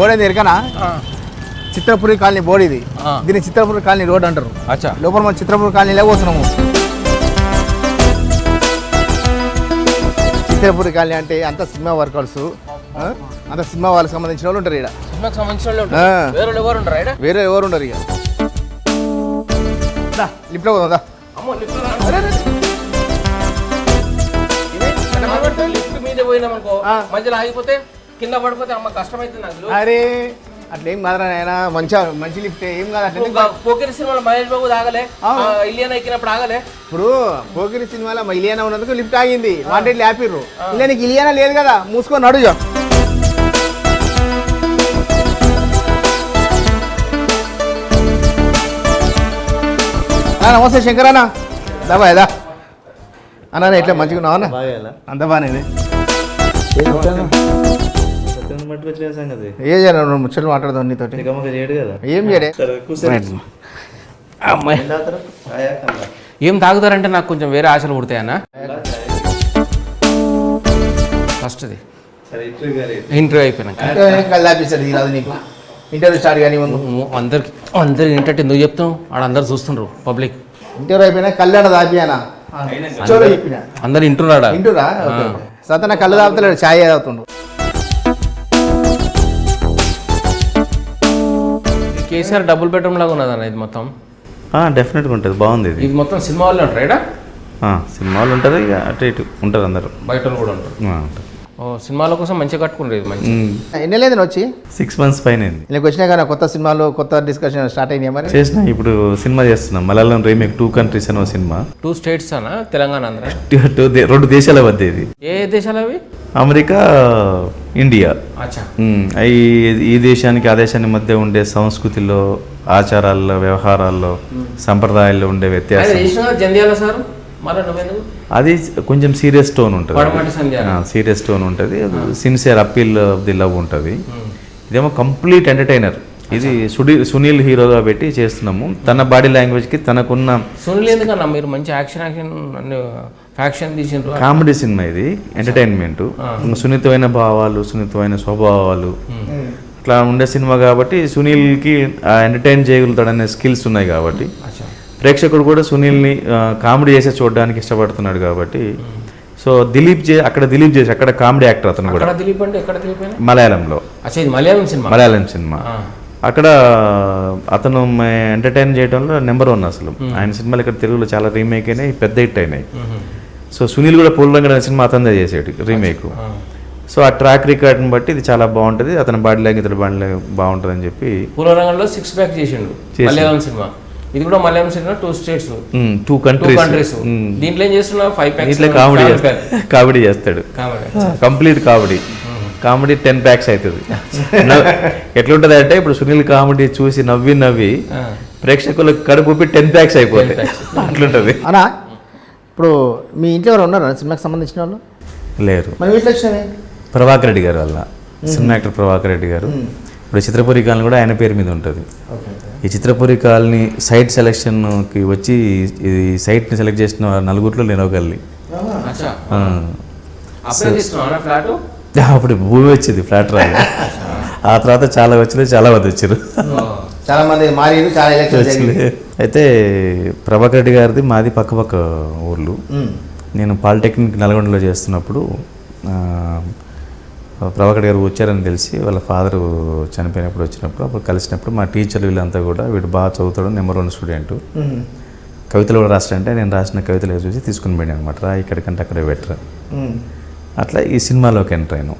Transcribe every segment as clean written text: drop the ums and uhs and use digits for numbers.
Board ఎరకనా Chitrapuri colony board ఇది. దీన్ని చిత్రపురి కాలనీ రోడ్ అంటారు. లోపల మనం చిత్రపురి కాలనీలో పోతున్నాము. చిత్రపురి కాలనీ అంటే అంత సినిమా వర్కర్స్, అంత సినిమా వాళ్ళకి సంబంధించిన వాళ్ళు ఉంటారు. ఇక్కడ వేరే ఎవరు ఉండరు. ఇక లిఫ్ట్లో పోదా అరే అట్లేం కాదురా నాయన, మంచి లిఫ్ట్ ఏం కాదు. పోకిరి సినిమాలో మహేష్ బాబు ఆగలే, ఇలియానా ఎక్కినప్పుడు ఆగలే. ఇప్పుడు పోకిరి సినిమాలో ఇలియానా ఉన్నందుకు లిఫ్ట్ ఆగింది, వాంటెడ్ ఆపిర్రు. ఇలా నీకు ఇలియానా లేదు కదా, మూసుకొని అడుగు. నమస్తే శంకర్ అన్న, దాబా ఏదా అన్న ఎట్లా మంచిగా ఉన్నావు అన్న? అంత బాగానే ఏ చేయాలి ముచ్చట్లు మాట్లాడదాం నీతో. ఏం చేయడే అమ్మాయి ఏం తాగుతారంటే నాకు కొంచెం వేరే ఆశలు పుడతాయన్న. ఫస్ట్ది ఇంటర్వ్యూ అయిపోయినాక ఇంటర్వ్యూ స్టార్ట్ కానీ అందరికి ఏంటంటే ఎందుకు చెప్తాం, ఆడ అందరు చూస్తుండ్రు పబ్లిక్. ఇంటర్వ్యూ అయిపోయినా కళ్యాణ దాపియానా అందరు ఇంటున్నాడా? ఇంటురా సతన కళ్ళు తాగుతలేడు, ఛాయ్ తాగుతుండ్రు. కేసీఆర్ డబుల్ బెడ్రూమ్ లాగా ఉన్నదన్న ఇది మొత్తం. డెఫినెట్గా ఉంటుంది, బాగుంది ఇది. ఇది మొత్తం సినిమా వాళ్ళు ఉంటారు ఇక్కడ. సినిమా వాళ్ళు ఉంటుంది, ఇక అటు ఇటు ఉంటారు అందరు, బయట కూడా ఉంటారు. సినిమాల కోసం మంచిగా కట్టుకుంటారు. మంచి ఎన్ని లేదు వచ్చి 6 months పైన నీకు వచ్చినా కానీ కొత్త సినిమాలు కొత్త డిస్కషన్ స్టార్ట్ అయినాయి. మరి చేసిన ఇప్పుడు సినిమా చేస్తున్నాం, మలయాళం రీమేక్ 2 countries అని సినిమా. 2 states అనా, తెలంగాణ ఆంధ్ర? 2 దేశాల మధ్య ఇది. ఏ దేశాలు అవి? America, India. ఈ దేశానికి ఆ దేశానికి మధ్య ఉండే సంస్కృతిలో, ఆచారాల్లో, వ్యవహారాల్లో, సంప్రదాయాల్లో ఉండే వ్యత్యాసం. అది కొంచెం సీరియస్ టోన్ ఉంటుంది, సీరియస్ టోన్ ఉంటుంది. Sincere appeal of the love ఉంటుంది. ఇదేమో కంప్లీట్ ఎంటర్టైనర్. ఇది సునీల్ హీరోగా పెట్టి చేస్తున్నాము. తన బాడీ లాంగ్వేజ్కి తనకున్న సునీల్ ఎందుకన్నా మీరు మంచి యాక్షన్ తీసిండ్రు. కామెడీ సినిమా ఇది, ఎంటర్టైన్మెంట్. సున్నితమైన భావాలు, సున్నితమైన స్వభావాలు అట్లా ఉండే సినిమా కాబట్టి సునీల్కి ఎంటర్టైన్ చేయగలుగుతాడనే స్కిల్స్ ఉన్నాయి కాబట్టి ప్రేక్షకుడు కూడా సునీల్ని కామెడీ చేసే చూడడానికి ఇష్టపడుతున్నాడు కాబట్టి. సో దిలీప్ చేసి అక్కడ కామెడీ యాక్టర్ అతను కూడా. మలయాళంలో మలయాళం సినిమా అక్కడ అతను ఎంటర్టైన్ చేయడంలో నెంబర్ 1 అసలు. ఆయన సినిమాలు ఇక్కడ తెలుగులో చాలా రీమేక్ అయినాయి, పెద్ద హిట్ అయినాయి. సో సునీల్ కూడా పూలరంగ అనే సినిమా అతనిదే చేసాడు రీమేక్. సో ఆ ట్రాక్ రికార్డ్ని బట్టి ఇది చాలా బాగుంటుంది. అతని బాడీ లాంగ్వేజ్ బాగుంటుంది అని చెప్పి పూలరంగంలో 6 pack చేసిండు మలయాళం సినిమా. ఇది కూడా మలయాళం సినిమా, 2 states 2 countries. దీంట్లో ఏం చేస్తున్నా 5 packs ఇట్లా కామెడీ చేస్తాడు, కంప్లీట్ కామెడీ 10 packs అవుతుంది. ఎట్లుంటది అంటే ఇప్పుడు సునీల్ కామెడీ చూసి నవ్వి ప్రేక్షకులకు కడుపు 10 packs అయిపోతాయి, అట్లుంటది. అనా ఇప్పుడు మీ ఇంట్లో ఎవరు ఉన్నారు సినిమాకి సంబంధించిన వాళ్ళు? లేరు. మరి వీటిలో వచ్చినవి ప్రభాకర్ రెడ్డి గారు వల్ల, సినిమా యాక్టర్ ప్రభాకర్ రెడ్డి గారు. ఇప్పుడు చిత్రపురి కాలనీ కూడా ఆయన పేరు మీద ఉంటుంది. ఈ చిత్రపురి కాలనీ సైట్ సెలక్షన్కి వచ్చి ఈ సైట్ని సెలెక్ట్ చేసిన 4 నేను ఒకళ్ళని. అప్పుడు భూమి వచ్చింది, ఫ్లాట్ రాలి. ఆ తర్వాత చాలా వచ్చినాయి, చాలా మంది వచ్చారు, చాలా మంది మారేరు, చాలా వచ్చింది. అయితే ప్రభాకర్ రెడ్డి గారిది మాది పక్క ఊర్లు. నేను పాలిటెక్నిక్ నల్గొండలో చేస్తున్నప్పుడు ప్రభాకర్ గారు వచ్చారని తెలిసి వాళ్ళ ఫాదరు చనిపోయినప్పుడు వచ్చినప్పుడు అప్పుడు కలిసినప్పుడు మా టీచర్లు వీళ్ళంతా కూడా వీడు బాగా చదువుతాడు, నెంబర్ 1 స్టూడెంట్, కవితలు కూడా రాస్తారంటే నేను రాసిన కవితలు చూసి తీసుకుని పోయాను అనమాట. ఇక్కడికంటే అక్కడే బెటర్. అట్లా ఈ సినిమాలోకి ఎంటర్ అయినాం.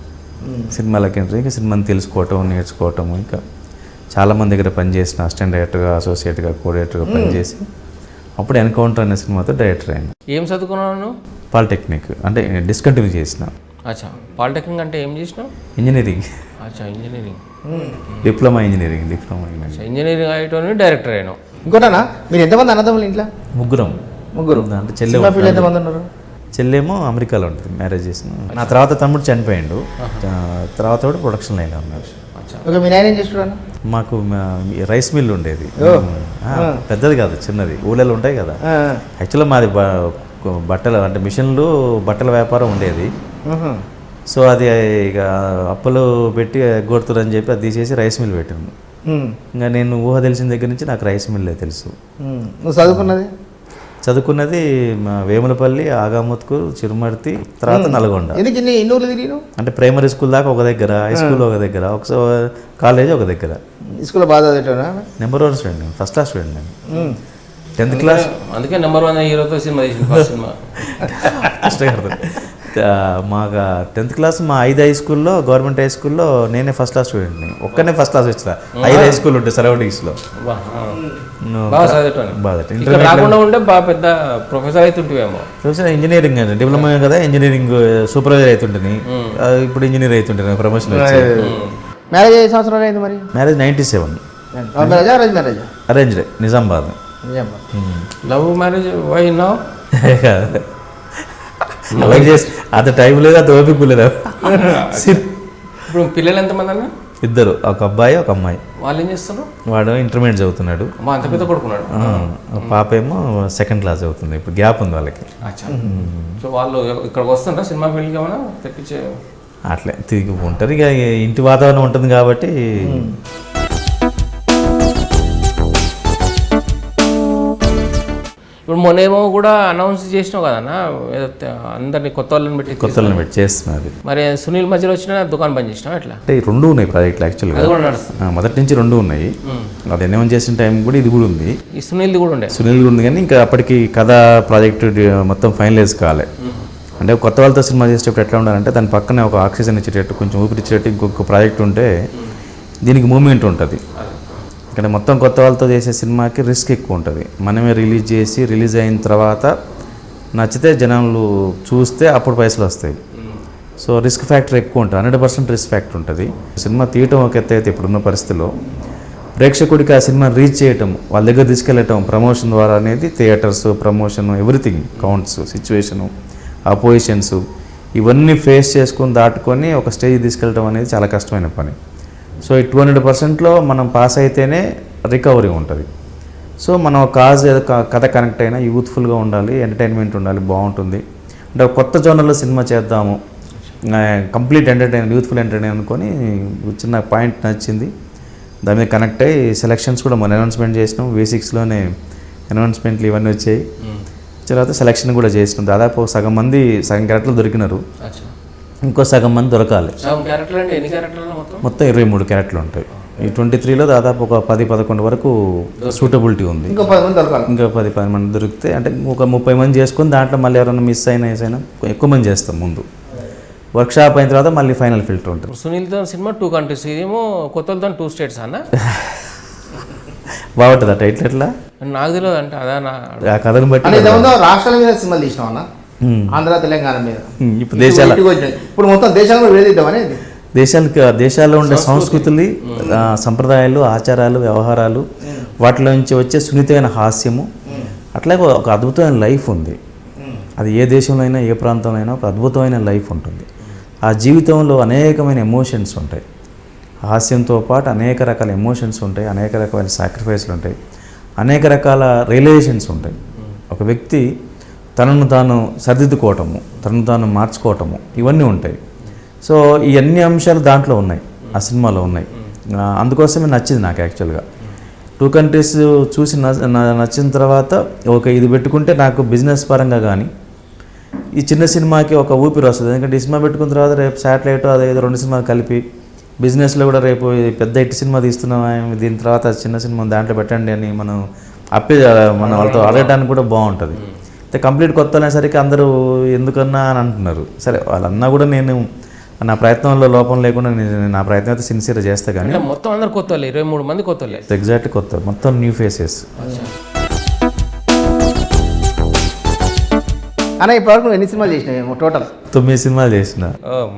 సినిమాలోకి ఎంటర్ ఇంకా సినిమాని తెలుసుకోవటం, నేర్చుకోవటం, ఇంకా చాలామంది దగ్గర పనిచేసిన అసిస్టెంట్ డైరెక్టర్గా, అసోసియేట్గా, కోఆర్డినేటర్గా పనిచేసి అప్పుడు ఎన్కౌంటర్ అనే సినిమాతో డైరెక్టర్ అయినా. ఏం చదువుకున్నాను? పాలిటెక్నిక్ అంటే డిస్కంటిన్యూ చేసిన. పాలిటెక్నిక్ అంటే ఏం చేసినావు? Engineering. Engineering, diploma engineering. Engineering అయిపోయి డైరెక్టర్ అయినావు. ఇంకోటనా మీరు ఎంతమంది అన్నదమ్ములు ఇంట్లో? ముగ్గురు. అంటే ఎంతమంది ఉన్నారు? చెల్లెమో అమెరికాలో ఉంటుంది, మ్యారేజ్ చేసిన. నా తర్వాత తమ్ముడు చనిపోయాడు, తర్వాత కూడా ప్రొడక్షన్ లైన్లో ఉన్నాడు. మీ నాయన ఏం చేస్తున్నాడు? మాకు రైస్ మిల్ ఉండేది, పెద్దది కాదు, చిన్నది, ఊళ్ళలో ఉంటాయి కదా. యాక్చువల్గా మాది బట్టలు అంటే మిషన్లు, బట్టల వ్యాపారం ఉండేది. సో అది ఇక అప్పులు పెట్టి కొడుతుందని చెప్పి అది తీసేసి రైస్ మిల్ పెట్టాము. ఇంకా నేను ఊహ తెలిసిన దగ్గర నుంచి నాకు రైస్ మిల్లే తెలుసు. నువ్వు చదువుకున్నది మా వేములపల్లి, ఆగాముత్కూరు, చిరుమర్తి, తర్వాత నల్గొండ. అంటే ప్రైమరీ స్కూల్ దాకా ఒక దగ్గర, హై స్కూల్ ఒక దగ్గర, ఒక కాలేజ్ ఒక దగ్గర. స్కూల్లో బాగా చదివేటా? నెంబర్ 1 స్టూడెంట్ నేను, ఫస్ట్ క్లాస్ స్టూడెంట్ నేను. 10th class. అందుకే నెంబర్ 1 హీరోతో సినిమా తీసిన ఫస్ట్ సినిమా. మాకు 10th క్లాస్ మా 5 హై స్కూల్లో, గవర్నమెంట్ హై స్కూల్లో నేనే ఫస్ట్ క్లాస్ స్టూడెంట్ని. ఒక్కనే ఫస్ట్ క్లాస్ వచ్చిన 5 హై స్కూల్ ఉంటాయి సరౌండింగ్స్లో. రాకుండా ఉంటే బాగా పెద్ద ప్రొఫెసర్ అవుతుంటేమో. ప్రొఫెసర్ ఇంజనీరింగ్ అండి, డిప్లొమా కదా, ఇంజనీరింగ్ సూపర్వైజర్ అవుతుంటుంది. ఇప్పుడు ఇంజనీర్ అవుతుంటాను, ప్రమోషన్ వచ్చి. మ్యారేజ్ ఏ సంవత్సరాలు అయింది మరి? Marriage 97. Arranged, Nizamabad. Love marriage why now? అలాగే చేసి అంత టైం లేదు, అంత ఓపిక లేదు. ఇప్పుడు పిల్లలు ఎంతమంది అన్న? 2, ఒక అబ్బాయి ఒక అమ్మాయి. వాళ్ళు ఏం చేస్తారు? వాడు ఇంటర్మీడియట్ చదువుతున్నాడు. అంత పెద్ద కొడుకున్నాడు. పాప ఏమో 2nd క్లాస్ చదువుతుంది. ఇప్పుడు గ్యాప్ ఉంది వాళ్ళకి. సో వాళ్ళు ఇక్కడికి వస్తుంటారా సినిమా ఫీల్డ్కి ఏమైనా తెప్పించే? అట్లే తిరిగి ఉంటారు, ఇక ఇంటి వాతావరణం ఉంటుంది కాబట్టి. ఇప్పుడు మొన్నేమో కూడా అనౌన్స్ చేసినావు కదన్న, అందరినీ కొత్త వాళ్ళని పెట్టి చేస్తున్నది. మరి సునీల్ మధ్యలో వచ్చిన దుకాణం బంద్ చేసినావు ఎట్లా? అంటే 2 ఉన్నాయి ప్రాజెక్టులు యాక్చువల్గా, మొదటి నుంచి 2 ఉన్నాయి. అది ఎన్నోన్ చేసిన టైం కూడా ఇది కూడా ఉంది. ఈ సునీల్ది కూడా ఉండే? సునీల్ ఉంది, కానీ ఇంకా అప్పటికి కథ ప్రాజెక్టు మొత్తం ఫైనలైజ్ కాలే. అంటే కొత్త వాళ్ళతో సినిమా చేసేటప్పుడు ఎట్లా ఉండాలంటే దాని పక్కనే ఒక ఆక్సిజన్ ఇచ్చేటట్టు, కొంచెం ఊపిరి ఇచ్చేటట్టు ఇంకొక ప్రాజెక్ట్ ఉంటే దీనికి మూమెంట్ ఉంటుంది. ఇక్కడ మొత్తం కొత్త వాళ్ళతో చేసే సినిమాకి రిస్క్ ఎక్కువ ఉంటుంది. మనమే రిలీజ్ అయిన తర్వాత నచ్చితే జనాలు చూస్తే అప్పుడు పైసలు వస్తాయి. సో రిస్క్ ఫ్యాక్టర్ ఎక్కువ ఉంటుంది, 100% రిస్క్ ఫ్యాక్టర్ ఉంటుంది. సినిమా తీయటం ఒక ఎత్తు అయితే ఇప్పుడున్న పరిస్థితిలో ప్రేక్షకుడికి ఆ సినిమా రీచ్ చేయటం, వాళ్ళ దగ్గర తీసుకెళ్ళటం ప్రమోషన్ ద్వారా అనేది, theatres, promotion, everything counts, situation, oppositions ఇవన్నీ ఫేస్ చేసుకొని దాటుకొని ఒక స్టేజ్ తీసుకెళ్ళటం అనేది చాలా కష్టమైన పని. సో ఈ 200%లో మనం పాస్ అయితేనే రికవరీ ఉంటుంది. సో మనం కాజ్ కథ కనెక్ట్ అయినా యూత్ఫుల్గా ఉండాలి, ఎంటర్టైన్మెంట్ ఉండాలి, బాగుంటుంది. అంటే కొత్త జోనర్లో సినిమా చేద్దాము, కంప్లీట్ యూత్ఫుల్ ఎంటర్టైన్ అనుకొని చిన్న పాయింట్ నచ్చింది, దాని మీద కనెక్ట్ అయ్యి సెలక్షన్స్ కూడా మనం అనౌన్స్మెంట్ చేసినాం. V6లోనే అనౌన్స్మెంట్లు ఇవన్నీ వచ్చాయి. తర్వాత సెలక్షన్ కూడా చేసినాం. దాదాపు సగం క్యారెక్టర్లు దొరికినారు, ఇంకో సగం మంది దొరకాలి. మొత్తం 23 క్యారెక్టర్లు ఉంటాయి. ఈ 23లో దాదాపు ఒక 10-11 వరకు సూటబిలిటీ ఉంది. ఇంకా 10-12 మంది దొరికితే, అంటే ఒక 30 మంది చేసుకొని దాంట్లో మళ్ళీ ఎవరైనా మిస్ అయినా ఎక్కువ మంది చేస్తాం. ముందు వర్క్షాప్ అయిన తర్వాత మళ్ళీ ఫైనల్ ఫిల్టర్ ఉంటుంది. సునీల్తో సినిమా 2 కంట్రీస్, ఇదేమో కొత్తలతో 2 స్టేట్స్ అన్న. బాగుంటుంది ఆ టైటిల్ ఎట్లా నాకు తెలియదు. అంటే అదే ఆ కథను బట్టి రాష్ట్రాల మీద సినిమాలు తీసినావు, ఆంధ్ర తెలంగాణ మీద. ఇప్పుడు మొత్తం దేశాల్లో ఉండే సంస్కృతులు, సంప్రదాయాలు, ఆచారాలు, వ్యవహారాలు, వాటిలో నుంచి వచ్చే సున్నితమైన హాస్యము, అట్లాగే ఒక అద్భుతమైన లైఫ్ ఉంది. అది ఏ దేశంలో అయినా, ఏ ప్రాంతంలో అయినా ఒక అద్భుతమైన లైఫ్ ఉంటుంది. ఆ జీవితంలో అనేకమైన ఎమోషన్స్ ఉంటాయి. హాస్యంతో పాటు అనేక రకాల ఎమోషన్స్ ఉంటాయి, అనేక రకాల సాక్రిఫైస్లు ఉంటాయి, అనేక రకాల రియలైజేషన్స్ ఉంటాయి. ఒక వ్యక్తి తనను తాను సరిదిద్దుకోవటము, తనను తాను మార్చుకోవటము, ఇవన్నీ ఉంటాయి. సో ఈ అన్ని అంశాలు దాంట్లో ఉన్నాయి, ఆ సినిమాలో ఉన్నాయి. అందుకోసమే నచ్చింది నాకు యాక్చువల్గా. 2 కంట్రీస్ చూసి నచ్చిన తర్వాత ఇది పెట్టుకుంటే నాకు బిజినెస్ పరంగా కానీ ఈ చిన్న సినిమాకి ఒక ఊపిరి వస్తుంది. ఎందుకంటే ఈ సినిమా పెట్టుకున్న తర్వాత రేపు శాటిలైట్ అదే 2 సినిమాలు కలిపి బిజినెస్లో కూడా రేపు పెద్ద హిట్ సినిమా తీస్తున్నాం, దీని తర్వాత చిన్న సినిమా దాంట్లో పెట్టండి అని మనం మన వాళ్ళతో అడగడానికి కూడా బాగుంటుంది. అయితే కంప్లీట్ కొత్త అనేసరికి అందరూ ఎందుకన్నా అని అంటున్నారు. సరే వాళ్ళన్నా కూడా నేను నా ప్రయత్నంలో లోపం లేకుండా నా ప్రయత్నం అయితే సిన్సియర్గా చేస్తా. కానీ మొత్తం అందరు కొత్త 23 మంది కొత్త, ఎగ్జాక్ట్ కొత్త, మొత్తం న్యూ ఫేసెస్. అన్న ఇప్పటివరకు ఎన్ని సినిమాలు చేసినావు? టోటల్ 9 సినిమాలు చేసిన.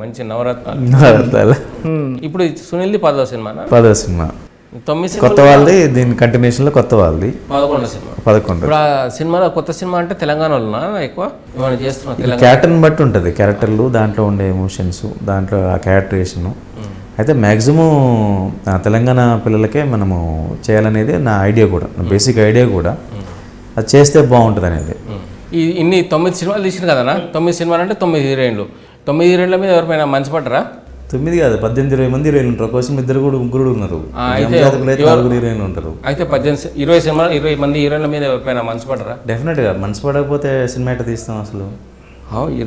మంచి నవరత్నాలు. ఇప్పుడు సునీల్ది 10వ సినిమా. 10వ సినిమా. 9 కొత్త వాళ్ళది, దీని కంటిన్యూషన్లో కొత్త వాళ్ళది 11వ సినిమా. 11. ఇప్పుడు ఆ సినిమాలో కొత్త సినిమా అంటే తెలంగాణలో ఎక్కువ చేస్తున్నారు. క్యారెక్టర్ని బట్టి ఉంటుంది, క్యారెక్టర్లు, దాంట్లో ఉండే ఎమోషన్స్, దాంట్లో ఆ క్యారెక్టరేషను. అయితే మ్యాక్సిమం తెలంగాణ పిల్లలకే మనము చేయాలనేది నా ఐడియా కూడా, నా బేసిక్ ఐడియా కూడా. అది చేస్తే బాగుంటుంది అనేది. ఇన్ని 9 సినిమాలు తీసిన కదన్నా. 9 సినిమాలు అంటే 9 హీరోయిన్లు. 9 హీరోయిన్ల మీద ఎవరిపైన మనసు పడ్డరా? 9 కాదు 18-20 మంది హీరోయిన్లు ఉంటారు. కోసం 2 కూడా ముగ్గురు ఉన్నారు. అయితే 4 హీరోయిన్లు ఉంటారు. అయితే 20 సినిమాలు 20 మంది హీరోయిన్ల మీద ఎవరిపైన మనసు పడ్డరా? డెఫినెట్గా మనసు పడకపోతే సినిమా ఎట్లా తీస్తాం అసలు?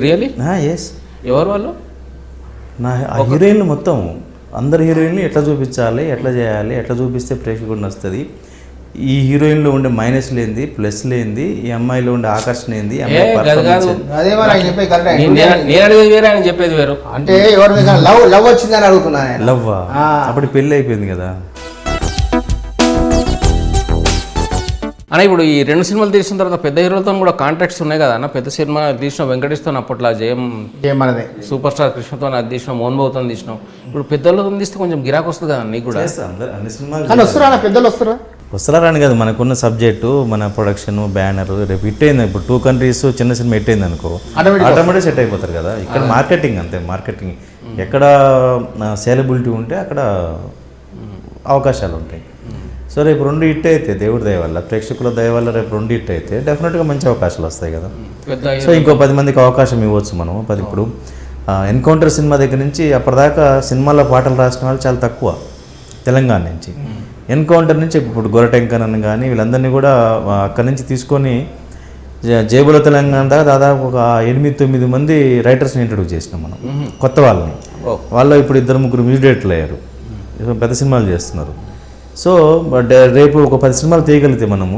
రియలీ? ఎస్. ఎవరు వాళ్ళు? ఆ హీరోయిన్లు మొత్తం అందరు హీరోయిన్లు ఎట్లా చూపించాలి, ఎట్లా చేయాలి, ఎట్లా చూపిస్తే ప్రేక్షకుడిని వస్తుంది, ఈ హీరోయిన్లో ఉండే మైనస్ లేనిది ప్లస్ లేనిది, ఈ అమ్మాయిలో ఉండే ఆకర్షణ ఏంది, నేను అడిగేది వేరే, ఆయన చెప్పేది వేరు. అంటే ఎవరి మీద లవ్ వచ్చిందని అడుగుతున్నా. లవ్ అప్పుడు పెళ్ళి అయిపోయింది కదా అన్న. ఇప్పుడు ఈ 2 సినిమాలు తీసిన తర్వాత పెద్ద హీరోలతో కూడా కాంట్రాక్ట్స్ ఉన్నాయి కదా అన్న. పెద్ద సినిమా తీసిన వెంకటేష్తో అప్పట్లో జయం మనదే, సూపర్ స్టార్ కృష్ణతో అది తీసినాం, మోహన్ బాబుతో తీసినాం. ఇప్పుడు పెద్దలతో తీస్తే కొంచెం గిరాకు వస్తుంది కదా నీకు కూడా. అన్ని సినిమాలు వస్తారా పెద్దలు వస్తారా అని కాదు, మనకున్న సబ్జెక్టు, మన ప్రొడక్షన్, బ్యానర్ రేపు హిట్ అయింది. ఇప్పుడు 2 కంట్రీస్ చిన్న సినిమా హిట్ అయింది అనుకో, ఆటోమేటిక్ సెట్ అయిపోతారు కదా. ఇక్కడ మార్కెటింగ్ అంతే, మార్కెటింగ్ ఎక్కడ సేలబిలిటీ ఉంటే అక్కడ అవకాశాలు ఉంటాయి. సో రేపు 2 హిట్ అయితే దేవుడి దయ వల్ల, ప్రేక్షకుల దయ వల్ల రేపు 2 హిట్ అయితే డెఫినెట్గా మంచి అవకాశాలు వస్తాయి కదా. సో ఇంకో 10 మందికి అవకాశం ఇవ్వచ్చు మనం. ఇప్పుడు ఎన్కౌంటర్ సినిమా దగ్గర నుంచి అప్పటిదాకా సినిమాలో పాటలు రాసిన వాళ్ళు చాలా తక్కువ తెలంగాణ నుంచి. ఎన్కౌంటర్ నుంచి ఇప్పుడు గొరటెంకన్ అని కానీ వీళ్ళందరినీ కూడా అక్కడి నుంచి తీసుకొని జేబుల తెలంగాణ దాకా దాదాపు ఒక 8-9 మంది రైటర్స్ని ఇంట్రడ్యూస్ చేసినాం మనం, కొత్త వాళ్ళని. వాళ్ళు ఇప్పుడు 2-3 మ్యూజిక్ డైరెక్టర్లు అయ్యారు, పెద్ద సినిమాలు చేస్తున్నారు. సో రేపు ఒక 10 సినిమాలు తీయగలిగితే మనము,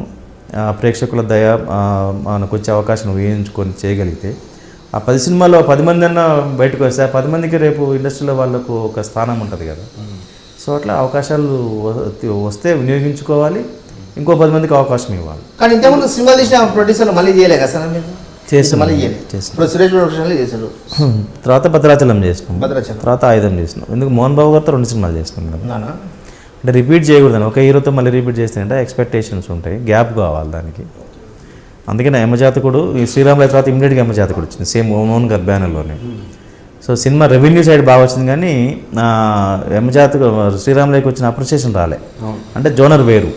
ప్రేక్షకుల దయ మనకు వచ్చే అవకాశం ఊహించుకొని చేయగలిగితే, ఆ 10 సినిమాలో 10 మంది అన్నా బయటకు వస్తే ఆ 10 మందికి రేపు ఇండస్ట్రీలో వాళ్ళకు ఒక స్థానం ఉంటుంది కదా. సో అట్లా అవకాశాలు వస్తే వినియోగించుకోవాలి, ఇంకో 10 మందికి అవకాశం ఇవ్వాలి. కానీ ఇంతకుముందు సినిమా తీసిన ప్రొడ్యూసర్లు మళ్ళీ చేయలే కదా సార్ మీరు? చేస్తాం, మళ్ళీ ఇప్పుడు సురేష్ ప్రొడక్షన్లో చేశారు, తర్వాత భద్రాచలం చేసినాం, తర్వాత ఆయుధం చేసినాం. ఎందుకు మోహన్ బాబు గారితో 2 సినిమాలు చేసినాం కదా. అంటే రిపీట్ చేయకూడదని, ఒక హీరోతో మళ్ళీ రిపీట్ చేస్తే ఎక్స్పెక్టేషన్స్ ఉంటాయి, గ్యాప్ కావాలి దానికి. అందుకని యమజాతకుడు, ఈ శ్రీరాముల తర్వాత ఇమ్మీడియట్గా యమజాతకుడు వచ్చింది, సేమ్ మోహన్ గారి బ్యానర్లోనే. సో సినిమా రెవెన్యూ సైడ్ బాగా వచ్చింది, కానీ యమజాతకు శ్రీరాములకి వచ్చిన అప్రిషియేషన్ రాలే. అంటే జోనర్ వేరు.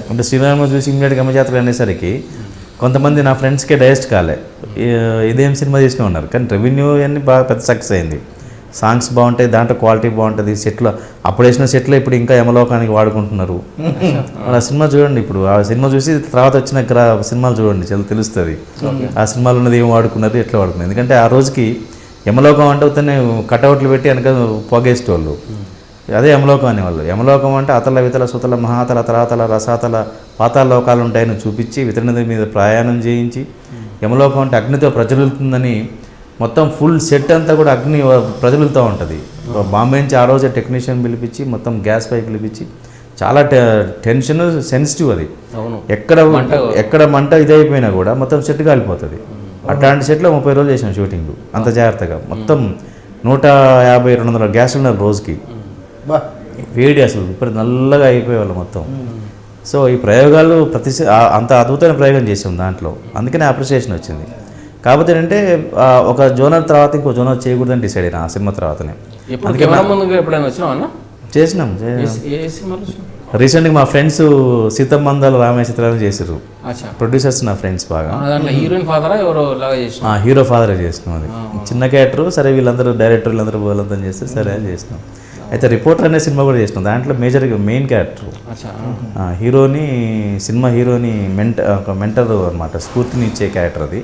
అంటే శ్రీరాములు చూసి ఇమ్మీడియట్గా యమజాతకుడు అనేసరికి కొంతమంది నా ఫ్రెండ్స్కే డైజెస్ట్ కాలే, ఇదేం సినిమా చేసినా ఉన్నారు. కానీ రెవెన్యూ అన్ని బాగా పెద్ద సక్సెస్ అయింది. సాంగ్స్ బాగుంటాయి, దాంట్లో క్వాలిటీ బాగుంటుంది, సెట్లో అప్పుడు వేసిన సెట్లో ఇప్పుడు ఇంకా యమలోకానికి వాడుకుంటున్నారు. ఆ సినిమా చూడండి, ఇప్పుడు ఆ సినిమా చూసి తర్వాత వచ్చిన సినిమాలు చూడండి, చాలా తెలుస్తుంది ఆ సినిమాలో ఉన్నది ఏం వాడుకున్నారు, ఎట్లా వాడుకున్నారు. ఎందుకంటే ఆ రోజుకి యమలోకం అంటే ఉత్తనే కటౌట్లు పెట్టి వెనక పొగేసేవాళ్ళు, అదే యమలోకం అనేవాళ్ళు. యమలోకం అంటే అతల వితల సుతల మహాతల తరాతల రసాతల పాతాల లోకాలు ఉంటాయని చూపించి వితరణ మీద ప్రయాణం చేయించి, యమలోకం అంటే అగ్నితో ప్రజ్వలుతుందని మొత్తం ఫుల్ సెట్ అంతా కూడా అగ్ని ప్రజ్వలుతూ ఉంటుంది. బాంబే నుంచి ఆ రోజే టెక్నీషియన్ పిలిపించి మొత్తం గ్యాస్ పైప్ పిలిపించి, చాలా టెన్షన్ సెన్సిటివ్ అది. ఎక్కడ మంట ఇదైపోయినా కూడా మొత్తం సెట్ కాలిపోతుంది. అట్లాంటి సెట్లో 30 రోజులు చేసాం షూటింగ్, అంత జాగ్రత్తగా. మొత్తం 150-200 గ్యాసులు ఉన్నారు రోజుకి, వేడి అసలు ఇప్పుడు నల్లగా అయిపోయేవాళ్ళు మొత్తం. సో ఈ ప్రయోగాలు అంత అద్భుతమైన ప్రయోగం చేసాం దాంట్లో, అందుకనే అప్రిసియేషన్ వచ్చింది. కాకపోతే ఏంటంటే ఒక జోనర్ తర్వాత ఇంకో జోనర్ చేయకూడదని డిసైడ్ అయినా ఆ సినిమా తర్వాతనే. చేసినాం. రీసెంట్గా మా ఫ్రెండ్స్ సీతమ్మందాల రామయ్య చిత్రాలు చేసారు, ప్రొడ్యూసర్స్ నా ఫ్రెండ్స్ బాగా. హీరో ఫాదరే చేసినాం. అది చిన్న క్యారెక్టర్, సరే వీళ్ళందరూ డైరెక్టర్ వీళ్ళందరూ చేస్తే సరే అని చేసినాం. అయితే రిపోర్టర్ అనే సినిమా కూడా చేసినాం, దాంట్లో మెయిన్ క్యారెక్టర్ సినిమా హీరోని ఒక మెంటర్ అనమాట, స్ఫూర్తిని ఇచ్చే క్యారెక్టర్. అది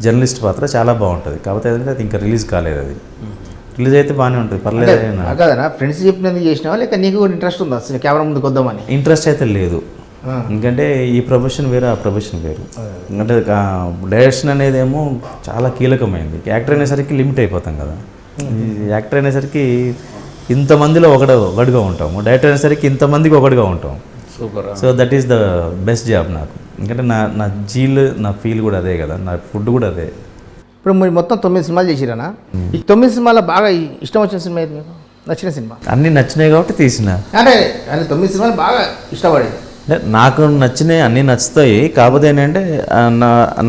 జర్నలిస్ట్ పాత్ర, చాలా బాగుంటుంది. కాకపోతే ఏంటంటే అది ఇంకా రిలీజ్ కాలేదు. అది రిలీజ్ అయితే బాగానే ఉంటుంది, పర్లేదు. కాదన్నా ఫ్రెండ్స్ చెప్పినందుకు చేసినావా, లేక నీకు కూడా ఇంట్రెస్ట్ ఉందా కెమెరా ముందుకు వద్దామని? ఇంట్రెస్ట్ అయితే లేదు, ఎందుకంటే ఈ ప్రొఫెషన్ వేరు, ఆ ప్రొఫెషన్ వేరు. అంటే డైరెక్షన్ అనేది ఏమో చాలా కీలకమైంది. యాక్టర్ అనేసరికి లిమిట్ అయిపోతాం కదా. యాక్టర్ అనేసరికి ఇంతమందిలో ఒకటిగా ఉంటాము, డైరెక్టర్ అనేసరికి ఇంతమందికి ఒకటిగా ఉంటాం. So that is the best job నాకు. ఎందుకంటే నా నా ఫీల్ కూడా అదే కదా, నా ఫుడ్ కూడా అదే. ఇప్పుడు మీరు మొత్తం 9 సినిమాలు చేసిరానా? ఈ 9 సినిమాలో బాగా ఇష్టం వచ్చిన సినిమా ఏది, మీకు నచ్చిన సినిమా? అన్నీ నచ్చినాయి కాబట్టి తీసిన. అంటే 9 సినిమాలు బాగా ఇష్టపడేది. నాకు నచ్చినాయి, అన్నీ నచ్చుతాయి. కాకపోతే ఏంటంటే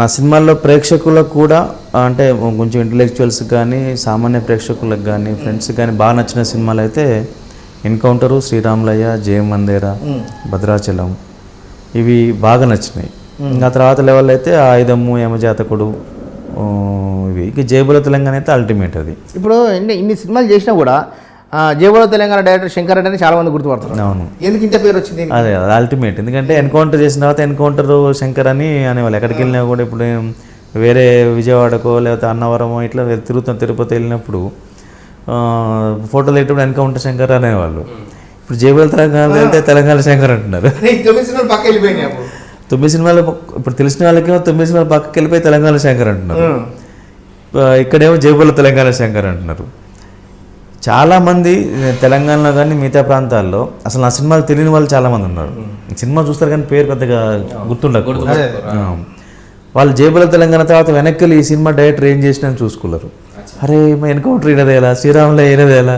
నా సినిమాల్లో ప్రేక్షకులకు కూడా, అంటే కొంచెం ఇంటలెక్చువల్స్ కానీ సామాన్య ప్రేక్షకులకు కానీ ఫ్రెండ్స్కి కానీ బాగా నచ్చిన సినిమాలు అయితే ఎన్కౌంటరు, శ్రీరాములయ్య, జయమందేరా, భద్రాచలం, ఇవి బాగా నచ్చినాయి. ఇంకా తర్వాత లెవెల్ అయితే ఆయుధము, యమజాతకుడు, ఇవి ఇక జయబోలో తెలంగాణ అయితే అల్టిమేట్ అది. ఇప్పుడు ఇన్ని సినిమాలు చేసినా కూడా జయబోలో తెలంగాణ డైరెక్టర్ శంకర్ రెడ్డి అని చాలా మంది గుర్తుపడుతున్నారు. అవును, ఎందుకు ఇంత పేరు వచ్చింది? అదే అది అల్టిమేట్. ఎందుకంటే ఎన్కౌంటర్ చేసిన తర్వాత ఎన్కౌంటర్ శంకర్ అని అనేవాళ్ళు. ఎక్కడికి వెళ్ళినా కూడా ఇప్పుడు వేరే విజయవాడకో లేకపోతే అన్నవరమో ఇట్లా తిరుగుతాం, తిరుపతి వెళ్ళినప్పుడు ఫోటోలు పెట్టినప్పుడు ఎన్కౌంటర్ శంకర్ అనేవాళ్ళు. ఇప్పుడు జయబోలో తెలంగాణ వెళ్తే తెలంగాణ శంకర్ అంటున్నారు. 9 సినిమాలు పక్క వెళ్ళిపోయినాయి. 9 సినిమాలు ఇప్పుడు తెలిసిన వాళ్ళకి 9 సినిమాలు పక్కకి వెళ్ళిపోయి తెలంగాణ శంకర్ అంటున్నారు. ఇక్కడేమో జయబోలో తెలంగాణ శంకర్ అంటున్నారు. చాలామంది తెలంగాణలో కానీ మిగతా ప్రాంతాల్లో అసలు నా సినిమాలు తెలియని వాళ్ళు చాలామంది ఉన్నారు. సినిమా చూస్తారు కానీ పేరు పెద్దగా గుర్తుండదు. వాళ్ళు జయబోలో తెలంగాణ తర్వాత వెనక్కి ఈ సినిమా డైరెక్టర్ ఏం చేసినా చూసుకోలేరు. అరే ఎన్కౌంటర్ అయినదేలా, శ్రీరాములు అయినదేలా,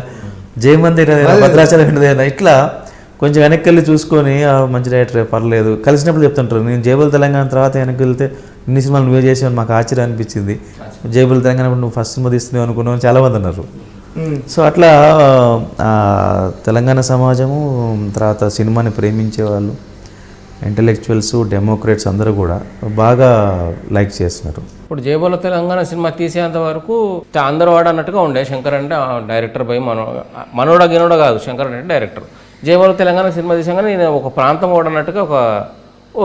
జయమంది అయినదేలా, భద్రాచలం అయినదేలా, ఇట్లా కొంచెం వెనక్కి వెళ్ళి చూసుకొని మంచి డైరెక్టర్ పర్లేదు కలిసినప్పుడు చెప్తుంటారు. నేను జయబోలో తెలంగాణ తర్వాత వెనక్కి వెళ్తే ఇన్ని సినిమాలు నువ్వే చేసావు నాకు ఆశ్చర్యం అనిపించింది. జయబోలో తెలంగాణ నువ్వు ఫస్ట్ సినిమా తీస్తున్నావు అనుకున్నావు చాలామంది అన్నారు. సో అట్లా తెలంగాణ సమాజము తర్వాత సినిమాని ప్రేమించే వాళ్ళు, ఇంటలెక్చువల్స్, డెమోక్రేట్స్ అందరూ కూడా బాగా లైక్ చేస్తున్నారు. ఇప్పుడు జయబోలో తెలంగాణ సినిమా తీసేంత వరకు అందరూ వాడు అన్నట్టుగా ఉండే. శంకర్ అంటే డైరెక్టర్ పోయి మనోడా గినోడా కాదు, శంకర్ అంటే డైరెక్టర్. జయబోలో తెలంగాణ సినిమా తీసాగానే నేను ఒక ప్రాంతం వాడు అన్నట్టుగా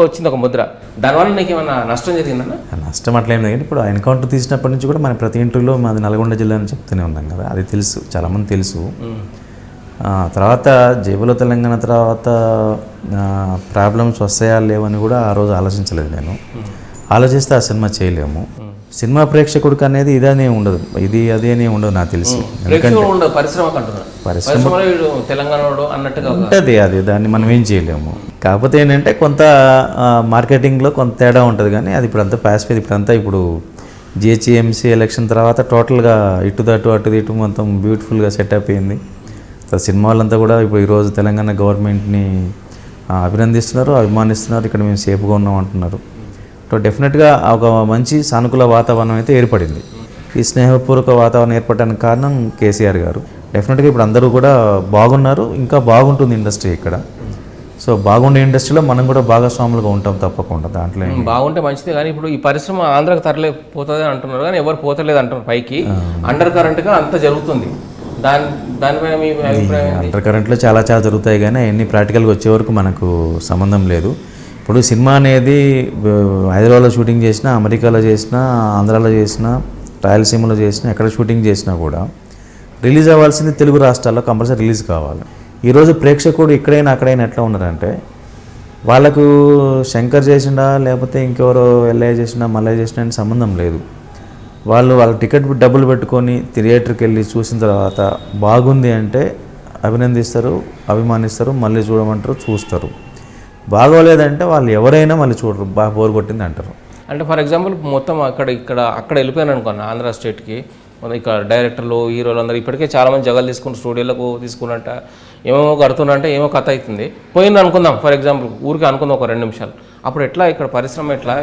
వచ్చింది ఒక ముద్ర. దానివల్ల నీకు ఏమన్నా నష్టం జరిగిందన్నా? నష్టం అట్లా ఏం లేదు. ఇప్పుడు ఎన్కౌంటర్ తీసినప్పటి నుంచి కూడా మన ప్రతి ఇంటర్వ్యూలో మాది నల్గొండ జిల్లా అని చెప్తూనే ఉన్నాం కదా, అది తెలుసు, చాలామంది తెలుసు. తర్వాత జయబోలో తెలంగాణ తర్వాత ప్రాబ్లమ్స్ వస్తాయా లేవని కూడా ఆ రోజు ఆలోచించలేదు నేను. ఆలోచిస్తే ఆ సినిమా చేయలేము. సినిమా ప్రేక్షకుడికి అనేది ఇదనే ఉండదు, ఇది అదేనే ఉండదు నాకు తెలిసి. పరిశ్రమ ఉంటుంది, అది దాన్ని మనం ఏం చేయలేము. కాకపోతే ఏంటంటే కొంత మార్కెటింగ్లో కొంత తేడా ఉంటుంది, కానీ అది ఇప్పుడు అంతా పాస్ అయిపోయింది. ఇప్పుడంతా ఇప్పుడు జిహెచ్ఎంసీ ఎలక్షన్ తర్వాత టోటల్గా అటు ఇటు మొత్తం బ్యూటిఫుల్గా సెటప్ అయింది. సినిమా వాళ్ళంతా కూడా ఇప్పుడు ఈరోజు తెలంగాణ గవర్నమెంట్ని అభినందిస్తున్నారు, అభిమానిస్తున్నారు. ఇక్కడ మేము సేఫ్గా ఉన్నాం అంటున్నారు. సో డెఫినెట్గా ఒక మంచి సానుకూల వాతావరణం అయితే ఏర్పడింది. ఈ స్నేహపూర్వక వాతావరణం ఏర్పడడానికి కారణం కేసీఆర్ గారు. డెఫినెట్గా ఇప్పుడు అందరూ కూడా బాగున్నారు, ఇంకా బాగుంటుంది ఇండస్ట్రీ ఇక్కడ. సో బాగుండే ఇండస్ట్రీలో మనం కూడా భాగస్వాములుగా ఉంటాం తప్పకుండా. దాంట్లో బాగుంటే మంచిదే, కానీ ఇప్పుడు ఈ పరిశ్రమ ఆంధ్రాకి తరలిపోతుంది అంటున్నారు, కానీ ఎవరు పోతలేదు అంటున్నారు. పైకి అండర్ కరెంట్గా అంత జరుగుతుంది. దానిపైన మీ అభిప్రాయం? అండర్ కరెంట్లో చాలా జరుగుతాయి, కానీ అవన్నీ ప్రాక్టికల్గా వచ్చే వరకు మనకు సంబంధం లేదు. ఇప్పుడు సినిమా అనేది హైదరాబాద్లో షూటింగ్ చేసినా, అమెరికాలో చేసినా, ఆంధ్రాలో చేసినా, రాయలసీమలో చేసినా, ఎక్కడ షూటింగ్ చేసినా కూడా రిలీజ్ అవ్వాల్సింది తెలుగు రాష్ట్రాల్లో కంపల్సరీ రిలీజ్ కావాలి. ఈరోజు ప్రేక్షకుడు ఇక్కడైనా అక్కడైనా ఎట్లా ఉన్నారంటే, వాళ్ళకు శంకర్ చేసిండా లేకపోతే ఇంకెవరో ఎల్ఐ చేసినా మల్లయ్య చేసినా అని సంబంధం లేదు. వాళ్ళ టికెట్ డబ్బులు పెట్టుకొని థియేటర్కి వెళ్ళి చూసిన తర్వాత బాగుంది అంటే అభినందిస్తారు, అభిమానిస్తారు, మళ్ళీ చూడమంటారు, చూస్తారు. బాగోలేదంటే వాళ్ళు ఎవరైనా మళ్ళీ చూడరు, బాగా బోర్ కొట్టింది అంటారు. అంటే ఫర్ ఎగ్జాంపుల్ మొత్తం అక్కడ వెళ్ళిపోయాను అనుకోండి ఆంధ్ర స్టేట్కి, ఇక్కడ డైరెక్టర్లు, హీరోలు అందరూ ఇప్పటికే చాలామంది జగలు తీసుకుని స్టూడియోలకు తీసుకున్నట్ట ఏమేమో కడుతున్నట్టే ఏమో కథ అవుతుంది. పోయింది అనుకుందాం, ఫర్ ఎగ్జాంపుల్ ఊరికి అనుకుందాం ఒక 2 నిమిషాలు. అప్పుడు ఎట్లా ఇక్కడ పరిశ్రమ ఎట్లా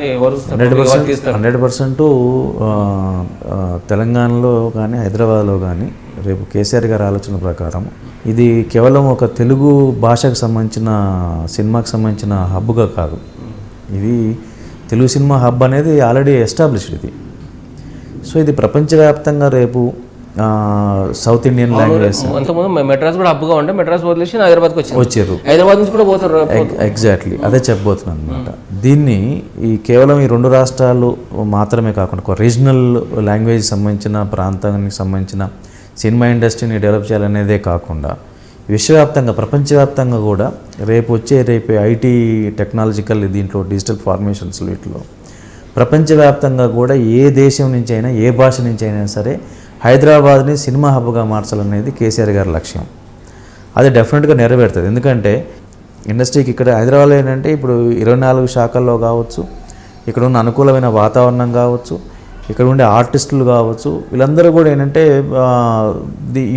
100% తెలంగాణలో కానీ హైదరాబాద్లో కానీ రేపు కేసీఆర్ గారి ఆలోచన ప్రకారం ఇది కేవలం ఒక తెలుగు భాషకు సంబంధించిన సినిమాకి సంబంధించిన హబ్గా కాదు. ఇది తెలుగు సినిమా హబ్ అనేది ఆల్రెడీ ఎస్టాబ్లిష్డ్ ఇది. సో ఇది ప్రపంచవ్యాప్తంగా రేపు సౌత్ ఇండియన్ లాంగ్వేజ్ మెడ్రాస్ కూడా హబ్గా ఉంటే మెడ్రాస్ వదిలేసి హైదరాబాద్కి వచ్చారు, హైదరాబాద్ నుంచి కూడా పోతారు. ఎగ్జాక్ట్లీ అదే చెప్పబోతున్నాను అనమాట. దీన్ని కేవలం ఈ 2 రాష్ట్రాలు మాత్రమే కాకుండా ఒక రీజనల్ లాంగ్వేజ్ సంబంధించిన ప్రాంతానికి సంబంధించిన సినిమా ఇండస్ట్రీని డెవలప్ చేయాలనేదే కాకుండా విశ్వవ్యాప్తంగా ప్రపంచవ్యాప్తంగా కూడా రేపు ఐటీ టెక్నాలజికల్ దీంట్లో డిజిటల్ ఫార్మేషన్స్ వీటిలో ప్రపంచవ్యాప్తంగా కూడా ఏ దేశం నుంచి అయినా ఏ భాష నుంచి అయినా సరే హైదరాబాద్ని సినిమా హబ్గా మార్చాలనేది కేసీఆర్ గారి లక్ష్యం. అది డెఫినెట్గా నెరవేరుతుంది. ఎందుకంటే ఇండస్ట్రీకి ఇక్కడ హైదరాబాద్లో ఏంటంటే ఇప్పుడు 24 శాఖల్లో కావచ్చు, ఇక్కడ ఉన్న అనుకూలమైన వాతావరణం కావచ్చు, ఇక్కడ ఉండే ఆర్టిస్టులు కావచ్చు, వీళ్ళందరూ కూడా ఏంటంటే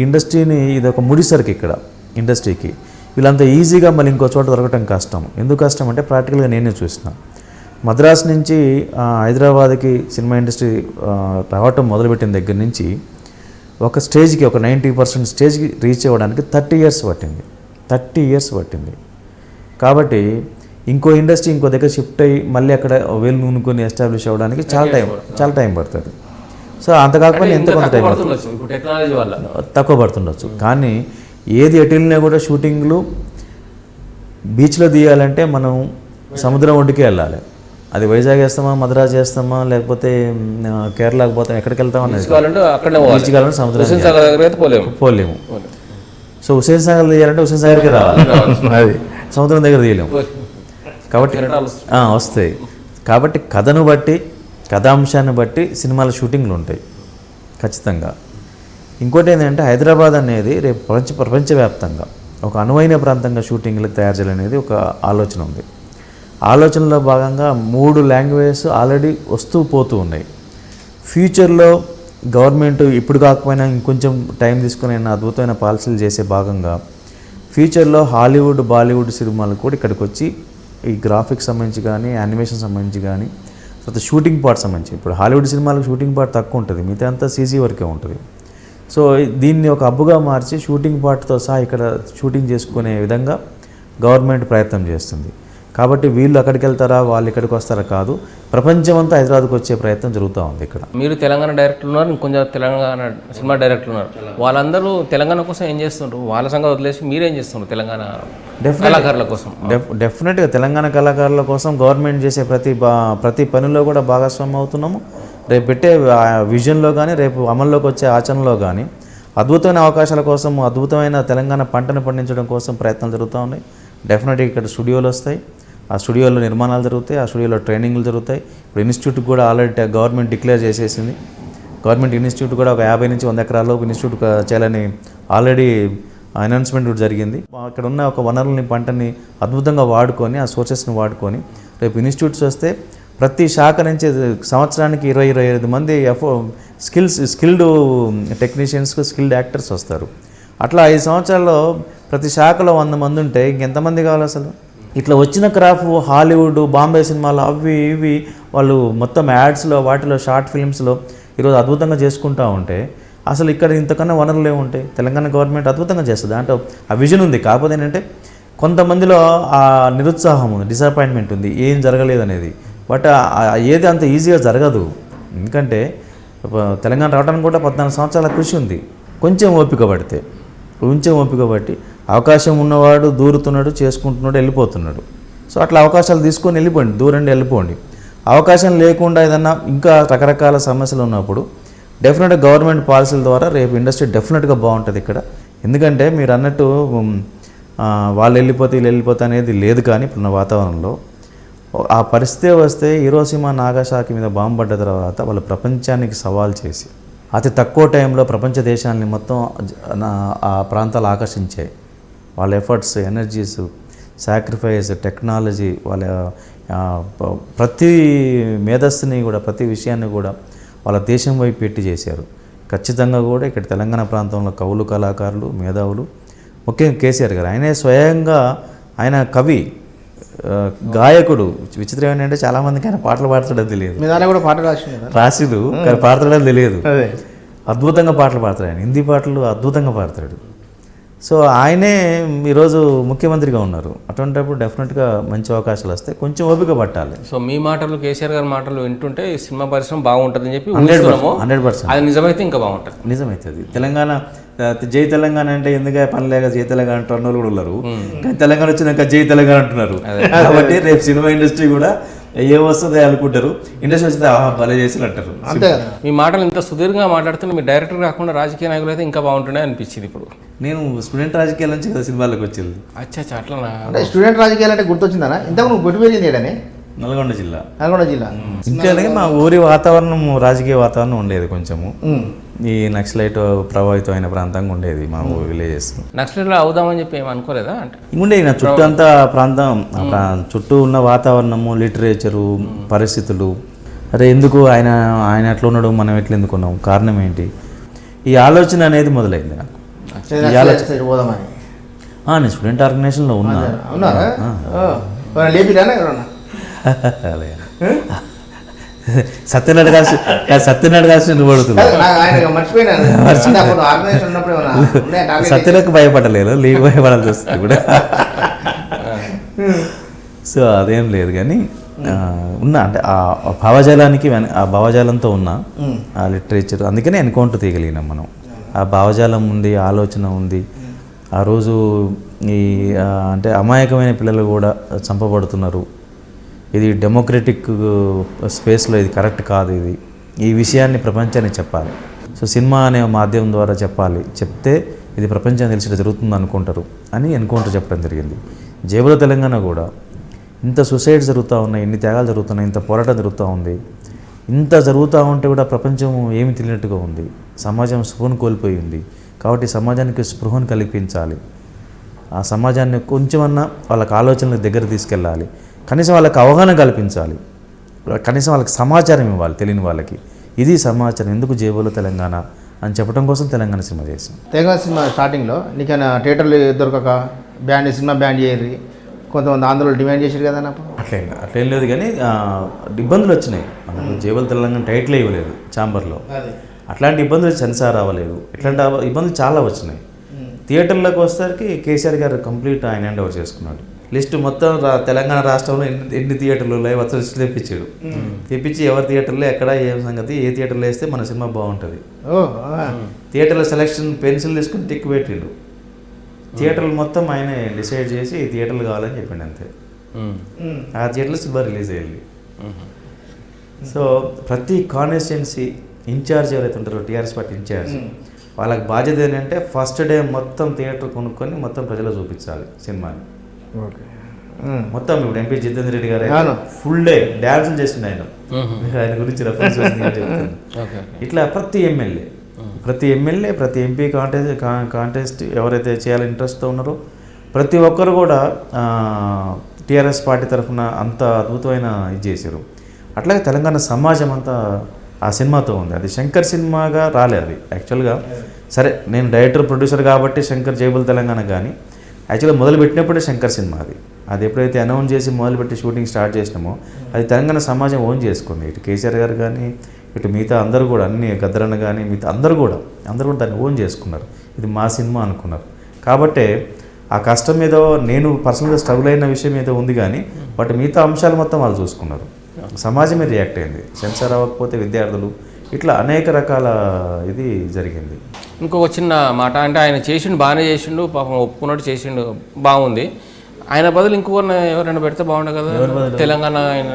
ఇండస్ట్రీని ఇది ఒక ముడిసరికి ఇక్కడ ఇండస్ట్రీకి వీళ్ళంతా ఈజీగా మళ్ళీ ఇంకో చోట దొరకటం కష్టం. ఎందుకు కష్టం అంటే ప్రాక్టికల్గా నేనే చూసిన మద్రాస్ నుంచి హైదరాబాద్కి సినిమా ఇండస్ట్రీ రావటం మొదలుపెట్టిన దగ్గర నుంచి ఒక స్టేజ్కి ఒక 90% స్టేజ్కి రీచ్ అవ్వడానికి 30 years పట్టింది. 30 years పట్టింది. కాబట్టి ఇంకో ఇండస్ట్రీ ఇంకో దగ్గర షిఫ్ట్ అయ్యి మళ్ళీ అక్కడ వేలు నూనుకొని ఎస్టాబ్లిష్ అవ్వడానికి చాలా టైం పడుతుంది. సో అంత కాకపోతే ఎంత కొంత టైం టెక్నాలజీ వల్ల తక్కువ పడుతుండొచ్చు. కానీ ఏది ఎటు వెళ్ళినా కూడా షూటింగ్లు బీచ్లో తీయాలంటే మనం సముద్రం ఒడ్డుకే వెళ్ళాలి. అది వైజాగ్ చేస్తామా, మద్రాసు చేస్తామా, లేకపోతే కేరళకు పోతాం, ఎక్కడికి వెళ్తాం అనేది బీచ్ కావాలంటే సముద్రం పోలేము. సో హుసేన్ సాగర్ తీయాలంటే హుసేన్ సాగర్కి రావాలి, అది సముద్రం దగ్గర తీయలేము. కాబట్టి వస్తాయి. కాబట్టి కథను బట్టి, కథాంశాన్ని బట్టి సినిమాల షూటింగ్లు ఉంటాయి ఖచ్చితంగా. ఇంకోటి ఏంటంటే హైదరాబాద్ అనేది రేపు ప్రపంచవ్యాప్తంగా ఒక అనువైన ప్రాంతంగా షూటింగ్లకు తయారు చేయాలనేది ఒక ఆలోచన ఉంది. ఆలోచనలో భాగంగా 3 లాంగ్వేజెస్ ఆల్రెడీ వస్తూ పోతూ ఉన్నాయి. ఫ్యూచర్లో గవర్నమెంట్ ఇప్పుడు కాకపోయినా ఇంకొంచెం టైం తీసుకుని అద్భుతమైన పాలసీలు చేసే భాగంగా ఫ్యూచర్లో హాలీవుడ్, బాలీవుడ్ సినిమాలు కూడా ఇక్కడికి వచ్చి ఈ గ్రాఫిక్స్ సంబంధించి కానీ, యానిమేషన్ సంబంధించి కానీ, తర్వాత షూటింగ్ పార్ట్ సంబంధించి, ఇప్పుడు హాలీవుడ్ సినిమాలకు షూటింగ్ పార్ట్ తక్కువ ఉంటుంది, మిగతా అంతా సీజీ వరకే ఉంటుంది. సో దీన్ని ఒక హబ్గా మార్చి షూటింగ్ పార్ట్తో సహా ఇక్కడ షూటింగ్ చేసుకునే విధంగా గవర్నమెంట్ ప్రయత్నం చేస్తుంది. కాబట్టి వీళ్ళు అక్కడికి వెళ్తారా, వాళ్ళు ఇక్కడికి వస్తారా కాదు, ప్రపంచమంతా హైదరాబాద్కి వచ్చే ప్రయత్నం జరుగుతూ ఉంది ఇక్కడ. మీరు తెలంగాణ డైరెక్టర్లు ఉన్నారు, ఇంకొంచెం తెలంగాణ సినిమా డైరెక్టర్లు ఉన్నారు. వాళ్ళందరూ తెలంగాణ కోసం ఏం చేస్తుంటారు? వాళ్ళ సంగతి వదిలేసి మీరేం చేస్తున్నారు తెలంగాణ కళాకారుల కోసం? డెఫినెట్గా తెలంగాణ కళాకారుల కోసం గవర్నమెంట్ చేసే ప్రతి పనిలో కూడా భాగస్వామ్యం అవుతున్నాము. రేపు పెట్టే విజన్లో కానీ, రేపు అమల్లోకి వచ్చే ఆచరణలో కానీ అద్భుతమైన అవకాశాల కోసం, అద్భుతమైన తెలంగాణ పంటను పండించడం కోసం ప్రయత్నాలు జరుగుతూ ఉన్నాయి. డెఫినెట్గా ఇక్కడ స్టూడియోలు వస్తాయి, ఆ స్టూడియోలో నిర్మాణాలు జరుగుతాయి, ఆ స్టూడియోలో ట్రైనింగ్లు జరుగుతాయి. ఇప్పుడు ఇన్స్టిట్యూట్ కూడా ఆల్రెడీ గవర్నమెంట్ డిక్లేర్ చేసేసింది. గవర్నమెంట్ ఇన్స్టిట్యూట్ కూడా ఒక 50 నుంచి 100 ఎకరాల్లో ఇన్స్టిట్యూట్ చేయాలని ఆల్రెడీ అనౌన్స్మెంట్ కూడా జరిగింది. అక్కడ ఉన్న ఒక వనరులని, పంటని అద్భుతంగా వాడుకొని, ఆ సోర్సెస్ని వాడుకొని రేపు ఇన్స్టిట్యూట్స్ వస్తే ప్రతి శాఖ నుంచి సంవత్సరానికి 20-25 మంది స్కిల్డ్ టెక్నీషియన్స్, స్కిల్డ్ యాక్టర్స్ వస్తారు. అట్లా 5 సంవత్సరాల్లో ప్రతి శాఖలో 100 మంది ఉంటే ఇంకెంతమంది కావాలి అసలు? ఇట్లా వచ్చిన క్రాఫ్ హాలీవుడ్, బాంబే సినిమాలు అవి ఇవి వాళ్ళు మొత్తం యాడ్స్లో, వాటిలో, షార్ట్ ఫిల్మ్స్లో ఈరోజు అద్భుతంగా చేసుకుంటూ ఉంటే అసలు ఇక్కడ ఇంతకన్నా వనరులు ఏముంటాయి? తెలంగాణ గవర్నమెంట్ అద్భుతంగా చేస్తుంది, అంటే ఆ విజన్ ఉంది. కాకపోతే ఏంటంటే కొంతమందిలో ఆ నిరుత్సాహం ఉంది, డిసప్పాయింట్మెంట్ ఉంది, ఏం జరగలేదు అనేది. బట్ ఏది అంత ఈజీగా జరగదు. ఎందుకంటే తెలంగాణ రావడానికి కూడా 14 సంవత్సరాల కృషి ఉంది. కొంచెం ఓపిక బట్టి అవకాశం ఉన్నవాడు దూరుతున్నాడు, చేసుకుంటున్నాడు, వెళ్ళిపోతున్నాడు. సో అట్లా అవకాశాలు తీసుకొని వెళ్ళిపోండి, దూరండి వెళ్ళిపోండి. అవకాశం లేకుండా ఏదన్నా ఇంకా రకరకాల సమస్యలు ఉన్నప్పుడు డెఫినెట్గా గవర్నమెంట్ పాలసీల ద్వారా రేపు ఇండస్ట్రీ డెఫినెట్గా బాగుంటుంది ఇక్కడ. ఎందుకంటే మీరు అన్నట్టు వాళ్ళు వెళ్ళిపోతే వీళ్ళు వెళ్ళిపోతే అనేది లేదు. కానీ ఇప్పుడున్న వాతావరణంలో ఆ పరిస్థితి వస్తే హీరోషిమా నాగసాకి మీద బాంబు పడ్డ తర్వాత వాళ్ళు ప్రపంచానికి సవాల్ చేసి అతి తక్కువ టైంలో ప్రపంచ దేశాలని మొత్తం ఆ ప్రాంతాలు ఆకర్షించాయి. వాళ్ళ ఎఫర్ట్స్, ఎనర్జీస్, సాక్రిఫైస్, టెక్నాలజీ, వాళ్ళ ప్రతి మేధస్సుని కూడా, ప్రతి విషయాన్ని కూడా వాళ్ళ దేశం వైపు పెట్టి చేశారు. ఖచ్చితంగా కూడా ఇక్కడ తెలంగాణ ప్రాంతంలో కవులు, కళాకారులు, మేధావులు, ముఖ్యంగా కేసీఆర్ గారు, ఆయనే స్వయంగా ఆయన కవి, గాయకుడు. విచిత్రం ఏంటంటే చాలామందికి ఆయన పాటలు పాడతాడని తెలియదు. రాసిడు కానీ పాడతాడని తెలియదు. అద్భుతంగా పాటలు పాడతాడు ఆయన, హిందీ పాటలు అద్భుతంగా పాడతాడు. సో ఆయనే ఈరోజు ముఖ్యమంత్రిగా ఉన్నారు. అటువంటిప్పుడు డెఫినెట్గా మంచి అవకాశాలు వస్తాయి, కొంచెం ఓపిక పట్టాలి. సో మీ మాటలు, కేసీఆర్ గారి మాటలు వింటుంటే సినిమా పరిశ్రమ బాగుంటుందని చెప్పి 100% అది నిజమైతే ఇంకా బాగుంటుంది. నిజమైతుంది. తెలంగాణ జై తెలంగాణ అంటే ఎందుకు పని లేక జై తెలంగాణ అంటున్న వాళ్ళు కూడా ఉన్నారు. కానీ తెలంగాణ వచ్చినాక జై తెలంగాణ అంటున్నారు. కాబట్టి రేపు సినిమా ఇండస్ట్రీ కూడా ఏ వస్తుంది అనుకుంటారు, ఇండస్ట్రీ వస్తే భలే చేసి అంటారు. అంతే. మీ మాటలు ఇంత సుదీర్ఘంగా మాట్లాడుతున్న మీ డైరెక్టర్ కాకుండా రాజకీయ నాయకులు అయితే ఇంకా బాగుంటుండే అనిపించింది. ఇప్పుడు నేను స్టూడెంట్ రాజకీయాల నుంచి కదా సినిమాలకు వచ్చింది. అచ్చా అట్లా అంటే స్టూడెంట్ రాజకీయాలు అంటే గుర్తొచ్చిందా? ఇంతకు నువ్వు గుడి పెరిగింది ఏడని? నల్గొండ జిల్లా. ఇంకా మా ఊరి వాతావరణం, రాజకీయ వాతావరణం ఉండేది కొంచెము. ఈ నక్సలైట్ ప్రభావితమైన ప్రాంతంగా ఉండేది మా విలేజెస్. నక్సలైట్ అవుదామని చెప్పి ఏమి అనుకోలేదా? అంటే ఉండేది నా చుట్టూ అంతా ప్రాంతం, చుట్టూ ఉన్న వాతావరణము, లిటరేచరు, పరిస్థితులు, అరే ఎందుకు ఆయన అట్లా ఉన్నాడు, మనం ఎట్లా ఎందుకున్నాం, కారణం ఏంటి, ఈ ఆలోచన అనేది మొదలైంది నాకు. నేను స్టూడెంట్ ఆర్గనైజేషన్లో ఉన్నా. సత్యనారాయణ గారు నువ్వు పడుతున్నావు. సత్యనకు భయపడలేదు, లీవ్ భయపడాల్సి వస్తుంది కూడా. సో అదేం లేదు కానీ ఉన్నా అంటే ఆ భావజాలానికి ఆ భావజాలంతో ఉన్న ఆ లిటరేచర్, అందుకనే ఎన్కౌంటర్ తీయగలిగినాం మనం. ఆ భావజాలం ఉంది, ఆలోచన ఉంది. ఆ రోజు ఈ అంటే అమాయకమైన పిల్లలు కూడా చంపబడుతున్నారు. ఇది డెమోక్రటిక్ స్పేస్లో ఇది కరెక్ట్ కాదు. ఈ విషయాన్ని ప్రపంచానికి చెప్పాలి. సో సినిమా అనే మాధ్యమం ద్వారా చెప్పాలి. చెప్తే ఇది ప్రపంచానికి తెలిసి జరుగుతుంది అనుకుంటారు అని ఎన్కౌంటర్ చెప్పడం జరిగింది. జేబుల తెలంగాణ కూడా ఇంత సూసైడ్ జరుగుతూ ఉన్నాయి, ఇన్ని త్యాగాలు జరుగుతున్నాయి, ఇంత పోరాటం జరుగుతూ ఉంది. ఇంత జరుగుతూ ఉంటే కూడా ప్రపంచం ఏమి తెలియనట్టుగా ఉంది. సమాజం స్పృహను కోల్పోయి ఉంది. కాబట్టి సమాజానికి స్పృహను కల్పించాలి. ఆ సమాజాన్ని కొంచెమన్నా వాళ్ళకి ఆలోచనలకు దగ్గర తీసుకెళ్ళాలి. కనీసం వాళ్ళకి అవగాహన కల్పించాలి. కనీసం వాళ్ళకి సమాచారం ఇవ్వాలి తెలియని వాళ్ళకి. ఇది సమాచారం. ఎందుకు జేబులో తెలంగాణ అని చెప్పడం కోసం తెలంగాణ సినిమా చేసాం. తెలంగాణ సినిమా స్టార్టింగ్లో నీకైనా థియేటర్లు దొరకక సినిమా బ్యాన్ చేయరు, కొంతమంది ఆందోళనలు డిమాండ్ చేశారు కదా నాకు. అట్లేం లేదు కానీ ఇబ్బందులు వచ్చినాయి. మనకు జేబుల తెలంగాణ టైటిల్ ఇవ్వలేదు ఛాంబర్లో. అట్లాంటి ఇబ్బందులు సెన్సార్ అవ్వలేదు. ఇట్లాంటి ఇబ్బందులు చాలా వచ్చినాయి. థియేటర్లోకి వచ్చేసరికి కేసీఆర్ గారు కంప్లీట్ ఆయన హ్యాండ్ ఓవర్ చేసుకున్నాడు. లిస్ట్ మొత్తం తెలంగాణ రాష్ట్రంలో ఎన్ని థియేటర్లు ఉన్నాయో మొత్తం లిస్ట్ తెప్పించాడు. తెప్పించి ఎవరి థియేటర్లో ఎక్కడ ఏం సంగతి, ఏ థియేటర్లో వేస్తే మన సినిమా బాగుంటుంది. థియేటర్ల సెలక్షన్ పెన్సిల్ తీసుకుని టిక్ పెట్టిండు. థియేటర్లు మొత్తం ఆయన డిసైడ్ చేసి ఈ థియేటర్లు కావాలని చెప్పిండు అంతే. ఆ థియేటర్లో సినిమా రిలీజ్ అయ్యింది. సో ప్రతి కాన్స్టిట్యున్సీ ఇన్ఛార్జ్ ఎవరైతే ఉంటారో టీఆర్ఎస్ పార్టీ ఇన్ఛార్జ్, వాళ్ళకి బాధ్యత ఏంటంటే ఫస్ట్ డే మొత్తం థియేటర్ కొనుక్కొని మొత్తం ప్రజలు చూపించాలి సినిమాని. మొత్తం ఇప్పుడు ఎంపీ జితేందర్ రెడ్డి గారు ఫుల్ డే డ్యాన్సులు చేసిండు ఆయన. ఆయన గురించి రెఫరెన్స్ చెప్తాను. ఇట్లా ప్రతి ఎమ్మెల్యే ప్రతి ఎంపీ కాంటెస్ట్ ఎవరైతే చేయాలని ఇంట్రెస్ట్తో ఉన్నారో ప్రతి ఒక్కరు కూడా టీఆర్ఎస్ పార్టీ తరఫున అంత అద్భుతమైన ఇది చేశారు. అట్లాగే తెలంగాణ సమాజం అంతా ఆ సినిమాతో ఉంది. అది శంకర్ సినిమాగా రాలేదు. అది యాక్చువల్గా సరే నేను డైరెక్టర్ ప్రొడ్యూసర్ కాబట్టి శంకర్ జేబుల్ తెలంగాణ, కానీ యాక్చువల్గా మొదలుపెట్టినప్పుడే శంకర్ సినిమా అది ఎప్పుడైతే అనౌన్స్ చేసి మొదలుపెట్టి షూటింగ్ స్టార్ట్ చేసినామో అది తెలంగాణ సమాజం ఓన్ చేసుకుంది. ఇటు కేసీఆర్ గారు కానీ ఇటు మిగతా అందరూ కూడా అన్ని గద్దరన్న కానీ మిగతా అందరూ కూడా దాన్ని ఓన్ చేసుకున్నారు. ఇది మా సినిమా అనుకున్నారు. కాబట్టే ఆ కష్టం ఏదో నేను పర్సనల్గా స్ట్రగుల్ అయిన విషయం ఏదో ఉంది, కానీ వాటి మిగతా అంశాలు మొత్తం వాళ్ళు చూసుకున్నారు. సమాజమే రియాక్ట్ అయింది. సెన్సార్ అవ్వకపోతే విద్యార్థులు, ఇట్లా అనేక రకాల ఇది జరిగింది. ఇంకొక చిన్న మాట అంటే ఆయన చేసిండు, బాగానే చేసిండు, పాపం ఒప్పుకున్నట్టు చేసిండు, బాగుంది. ఆయన బదులు ఇంకొకరిని ఎవరైనా పెడితే బాగుండే కదా. తెలంగాణ ఆయన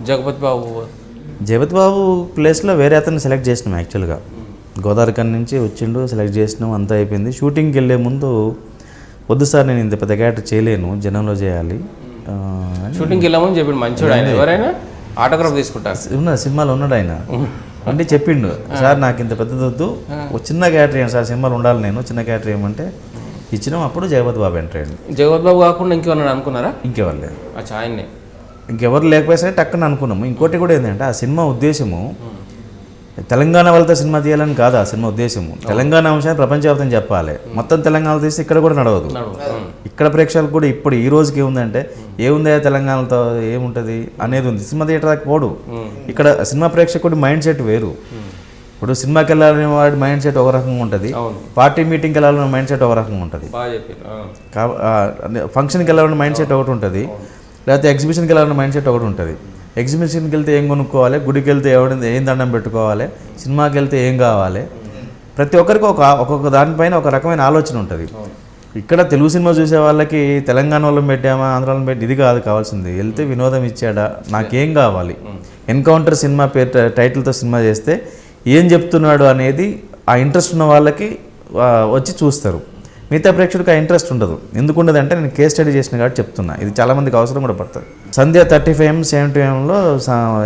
జగపతి బాబు ప్లేస్లో వేరే అతన్ని సెలెక్ట్ చేసినాం. యాక్చువల్గా గోదావరి కన్ నుంచి వచ్చిండు, సెలెక్ట్ చేసినాం, అంతా అయిపోయింది. షూటింగ్కి వెళ్ళే ముందు వద్దు సార్ నేను ఇంత పెద్ద క్యారెక్టర్ చేయలేను, జనంలో చేయాలి. షూటింగ్కి వెళ్ళామని చెప్పిండు. మంచివాడు ఆయన. ఎవరైనా ఆటోగ్రాఫ్ తీసుకుంటారు. సినిమాలో ఉన్నాడు ఆయన. అంటే చెప్పిండు సార్ నాకు ఇంత పెద్దది వద్దు, ఒక చిన్న క్యారెక్టర్ ఏంటి సార్, సినిమాలో ఉండాలి నేను, చిన్న క్యారెక్టర్ ఏమంటే ఇచ్చినాం. అప్పుడు జగపతి బాబు ఎంటర్ అయ్యాడు. జగపతి బాబు కాకుండా ఇంకెవరు అనుకున్నారా? ఇంకెవరు లేదు. అచ్చా, ఆయన్నే. ఇంకెవరు లేకపోతే సరే టక్కున అనుకున్నాము. ఇంకోటి కూడా ఏంటంటే ఆ సినిమా ఉద్దేశము తెలంగాణ వాళ్ళతో సినిమా తీయాలని కాదు. ఆ సినిమా ఉద్దేశము తెలంగాణ అంశాన్ని ప్రపంచవ్యాప్తంగా చెప్పాలి. మొత్తం తెలంగాణ తీస్తే ఇక్కడ కూడా నడవదు. ఇక్కడ ప్రేక్షకులకు కూడా ఇప్పుడు ఈ రోజుకి ఏముందంటే ఏముందా తెలంగాణతో ఏముంటుంది అనేది ఉంది. సినిమా థియేటర్కి పోడు. ఇక్కడ సినిమా ప్రేక్షకుడి మైండ్ సెట్ వేరు. ఇప్పుడు సినిమాకి వెళ్ళాలని వాడి మైండ్ సెట్ ఒక రకంగా ఉంటుంది, పార్టీ మీటింగ్కి వెళ్ళాలని మైండ్ సెట్ ఒక రకంగా ఉంటుంది, ఫంక్షన్కి వెళ్ళాలని మైండ్ సెట్ ఒకటి ఉంటుంది, లేకపోతే ఎగ్జిబిషన్కి వెళ్ళాలని మైండ్ సెట్ ఒకటి ఉంటుంది. ఎగ్జిబిషన్కి వెళ్తే ఏం కొనుక్కోవాలి, గుడికి వెళ్తే ఏం దండం పెట్టుకోవాలి, సినిమాకి వెళ్తే ఏం కావాలి, ప్రతి ఒక్కరికి ఒక్కొక్క దానిపైన ఒక రకమైన ఆలోచన ఉంటుంది. ఇక్కడ తెలుగు సినిమా చూసే వాళ్ళకి తెలంగాణ వాళ్ళని పెట్టామా ఆంధ్రాలను పెట్టి ఇది కాదు కావాల్సింది. వెళ్తే వినోదం ఇచ్చాడా, నాకేం కావాలి, ఎన్కౌంటర్ సినిమా పేరు టైటిల్తో సినిమా చేస్తే ఏం చెప్తున్నాడు అనేది ఆ ఇంట్రెస్ట్ ఉన్న వాళ్ళకి వచ్చి చూస్తారు. మిగతా ప్రేక్షకుడికి ఆ ఇంట్రెస్ట్ ఉండదు. ఎందుకు ఉండదు అంటే నేను కేస్ స్టడీ చేసిన కాబట్టి చెప్తున్నా. ఇది చాలామందికి అవసరం కూడా పడుతుంది. సంధ్య 35M 70Mలో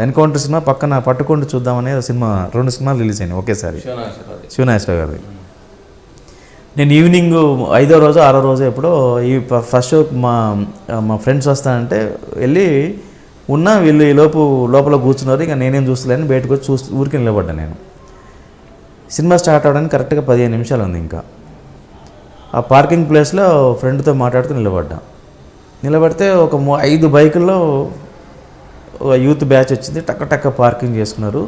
ఎన్కౌంటర్ సినిమా పక్కన పట్టుకుంటూ చూద్దామనే సినిమా 2 సినిమాలు రిలీజ్ అయినాయి ఒకేసారి. శివనాగేశ్వరరావు గారి. నేను ఈవినింగ్ 5వ రోజు 6వ రోజు ఎప్పుడో ఈ ఫస్ట్ షో మా ఫ్రెండ్స్ వస్తానంటే వెళ్ళి ఉన్నా, వీళ్ళు ఈ లోపల కూర్చున్నారు. ఇక నేనేం చూస్తలేని బయటకు వచ్చి ఊరికి నిలబడ్డా. నేను సినిమా స్టార్ట్ అవ్వడానికి కరెక్ట్గా 15 నిమిషాలు ఉంది. ఇంకా ఆ పార్కింగ్ ప్లేస్లో ఫ్రెండ్తో మాట్లాడుతూ నిలబడితే ఒక 5 బైకుల్లో యూత్ బ్యాచ్ వచ్చింది. టక్క పార్కింగ్ చేసుకున్నారు.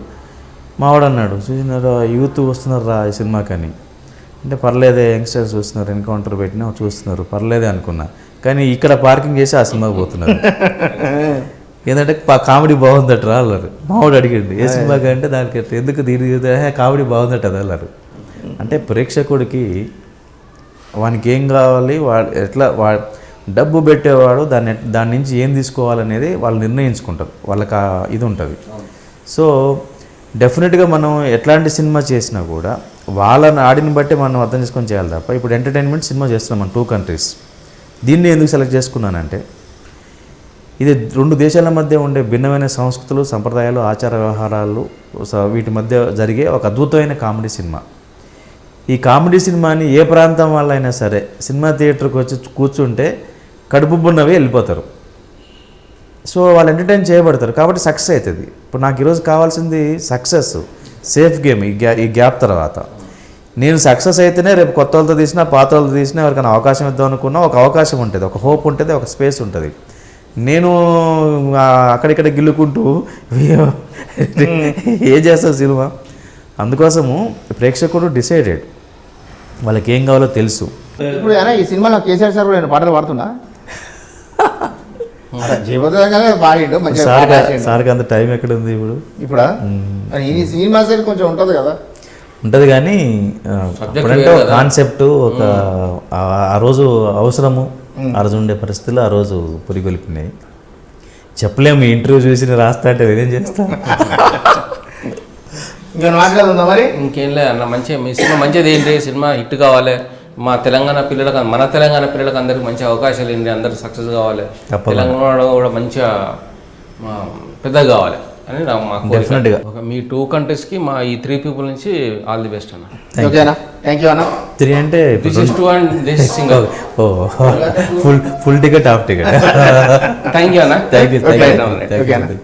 మావాడు అన్నాడు, చూసినారు యూత్ వస్తున్నారు రా ఈ సినిమాకని. అంటే పర్లేదే, యంగ్స్టర్స్ చూస్తున్నారు, ఎన్కౌంటర్ పెట్టినా చూస్తున్నారు, పర్లేదే అనుకున్నా. కానీ ఇక్కడ పార్కింగ్ చేసి ఆ సినిమాకి పోతున్నారు. ఏంటంటే కామెడీ బాగుందట అన్నారు. మావాడు అడిగిండు ఏ సినిమాకి అంటే దానికి ఎందుకు దీని కామెడీ బాగుందట అది అన్నారు. అంటే ప్రేక్షకుడికి వానికి ఏం కావాలి, ఎట్లా డబ్బు పెట్టేవాడు దాని నుంచి ఏం తీసుకోవాలనేది వాళ్ళు నిర్ణయించుకుంటారు. వాళ్ళకి ఇది ఉంటుంది. సో డెఫినెట్గా మనం ఎట్లాంటి సినిమా చేసినా కూడా వాళ్ళని ఆడిని బట్టి మనం అర్థం చేసుకొని చేయాలి తప్ప ఇప్పుడు ఎంటర్టైన్మెంట్ సినిమా చేస్తున్నాం మనం 2 countries. దీన్ని ఎందుకు సెలెక్ట్ చేసుకున్నానంటే ఇది 2 దేశాల మధ్య ఉండే భిన్నమైన సంస్కృతులు, సంప్రదాయాలు, ఆచార వ్యవహారాలు వీటి మధ్య జరిగే ఒక అద్భుతమైన కామెడీ సినిమా. ఈ కామెడీ సినిమాని ఏ ప్రాంతం వాళ్ళైనా సరే సినిమా థియేటర్కి వచ్చి కూర్చుంటే కడుపుబ్బున్నవి వెళ్ళిపోతారు. సో వాళ్ళు ఎంటర్టైన్ చేయబడతారు కాబట్టి సక్సెస్ అవుతుంది. ఇప్పుడు నాకు ఈరోజు కావాల్సింది సక్సెస్, సేఫ్ గేమ్. ఈ గ్యాప్ తర్వాత నేను సక్సెస్ అయితేనే రేపు కొత్త వాళ్ళతో తీసినా పాత వాళ్ళతో తీసినా ఎవరికైనా అవకాశం ఇద్దాం అనుకున్నా ఒక అవకాశం ఉంటుంది, ఒక హోప్ ఉంటుంది, ఒక స్పేస్ ఉంటుంది. నేను అక్కడిక్కడ గిల్లుకుంటూ ఏ చేస్తాను సినిమా. అందుకోసము ప్రేక్షకుడు డిసైడెడ్, వాళ్ళకి ఏం కావాలో తెలుసు. ఇప్పుడు ఈ సినిమాలో కేసీఆర్ సార్ కూడా నేను పాటలు పాడుతున్నా. సార్కి అంత టైం ఎక్కడ ఉంది ఇప్పుడు? ఇప్పుడు ఈ సినిమా సైడ్ కొంచెం ఉంటుంది కదా, ఉంటుంది కానీ ఇప్పుడంటే ఒక కాన్సెప్ట్, ఒక ఆ రోజు అవసరము, ఆ రోజు ఉండే పరిస్థితులు ఆ రోజు పురిగొలిపినాయి. చెప్పలేము. ఇంటర్వ్యూ చూసి రాస్తా అంటే నేనేం చేస్తాను. ఇంకా మాట్లాడుతుందా మరి? ఇంకేం లేదు అన్న. మంచిగా మీ సినిమా మంచిది ఏంటి, సినిమా హిట్ కావాలి, మా తెలంగాణ పిల్లలకు, మన తెలంగాణ పిల్లలకు అందరికి మంచి అవకాశాలు ఏంటి, అందరూ సక్సెస్ కావాలి, తెలంగాణ కూడా మంచిగా పెద్దగా కావాలి అని మాకు డెఫినెట్గా. మీ 2 countries మా ఈ 3 people నుంచి ఆల్ ది బెస్ట్ అన్న. ఓకేనా? థ్యాంక్ యూ అన్న. 3 అంటే this is 2 and this is single. Full ticket, half ticket. Thank you అన్న. Thank you.